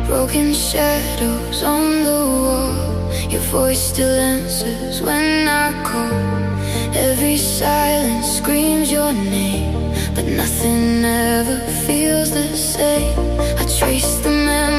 Broken shadows on the wall, your voice still answers when I call. Every silence screams your name, but nothing ever feels the same. I trace the memories